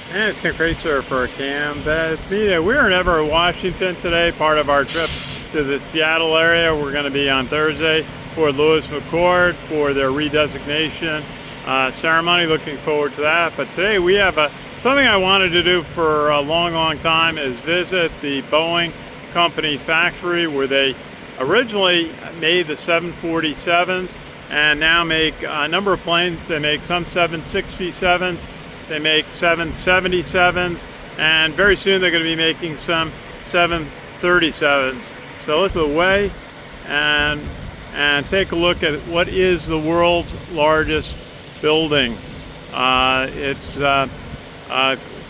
And it's Ken Kraetzer for Cam. That's me. We're in Everett, Washington today, part of our trip to the Seattle area. We're going to be on Thursday for Lewis McChord for their redesignation ceremony. Looking forward to that. But today we have something I wanted to do for a long time is visit the Boeing Company factory where they originally made the 747s and now make a number of planes. They make some 767s. They make 777s, and very soon they're going to be making some 737s. So let's go away and take a look at what is the world's largest building. It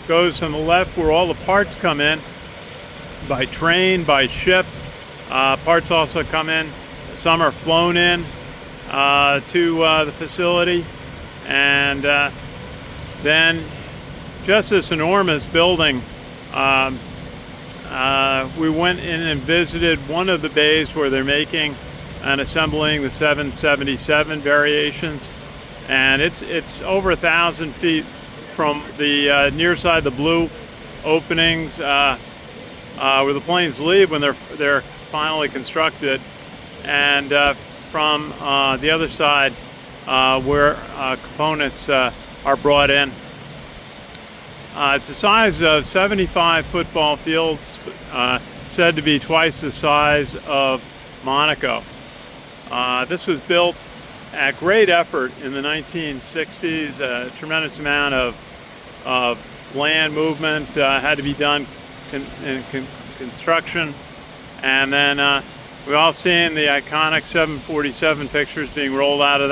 goes on the left where all the parts come in by train, by ship. Parts also come in. Some are flown in to the facility, and then just this enormous building. We went in and visited one of the bays where they're making and assembling the 777 variations, and it's over 1,000 feet from the near side, the blue openings where the planes leave when they're finally constructed, and from the other side where components are brought in. It's the size of 75 football fields, said to be twice the size of Monaco. This was built at great effort in the 1960s. A tremendous amount of land movement had to be done in construction. And then we've all seen the iconic 747 pictures being rolled out of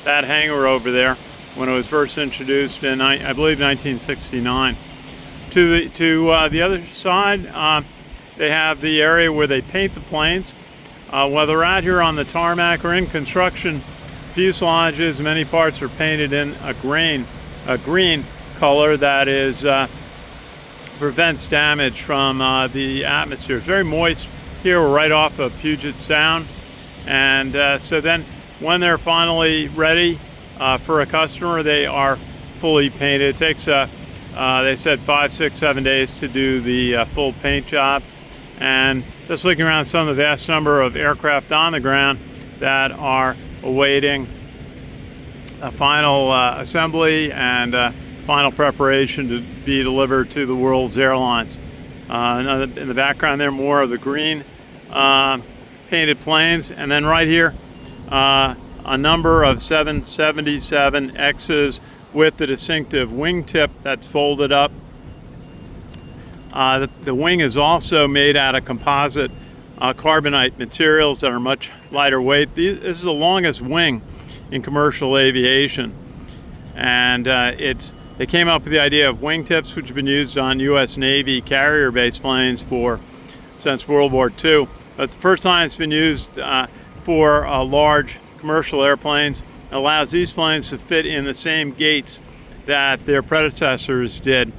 that hangar over there when it was first introduced in, I believe, 1969. To the other side, they have the area where they paint the planes. Whether they're out here on the tarmac or in construction, fuselages, many parts are painted in a green color that is prevents damage from the atmosphere. It's very moist here. We're right off of Puget Sound, and so then when they're finally ready for a customer, they are fully painted. It takes, they said, 5, 6, 7 days to do the full paint job. And just looking around some of the vast number of aircraft on the ground that are awaiting a final assembly and final preparation to be delivered to the world's airlines. In the background there, more of the green painted planes, and then right here, a number of 777Xs with the distinctive wingtip that's folded up. The wing is also made out of composite carbonite materials that are much lighter weight. This is the longest wing in commercial aviation, and they came up with the idea of wingtips, which have been used on U.S. Navy carrier-based planes since World War II. But the first time it's been used for large commercial airplanes. It allows these planes to fit in the same gates that their predecessors did.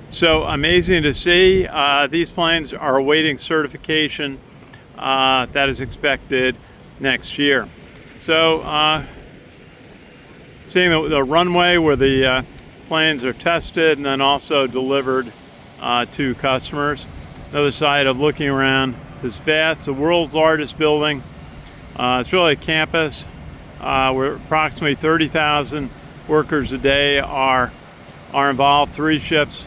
So amazing to see. These planes are awaiting certification that is expected next year. So seeing the runway where the planes are tested and then also delivered to customers. Another side of looking around this vast, the world's largest building. It's really a campus where approximately 30,000 workers a day are involved, 3 shifts,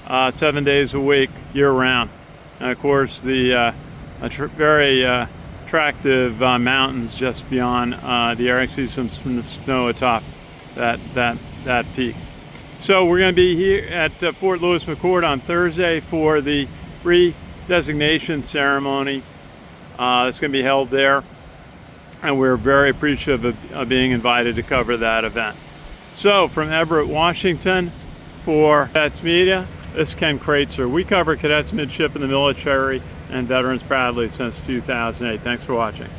7 days a week, year-round. And of course, the very attractive mountains just beyond the area. I see some snow atop that peak. So we're going to be here at Fort Lewis McChord on Thursday for the redesignation ceremony. It's going to be held there, and we're very appreciative of being invited to cover that event. So from Everett, Washington, for Cadets Media, this is Ken Kraetzer. We cover cadets, midship in the military, and veterans proudly since 2008. Thanks for watching.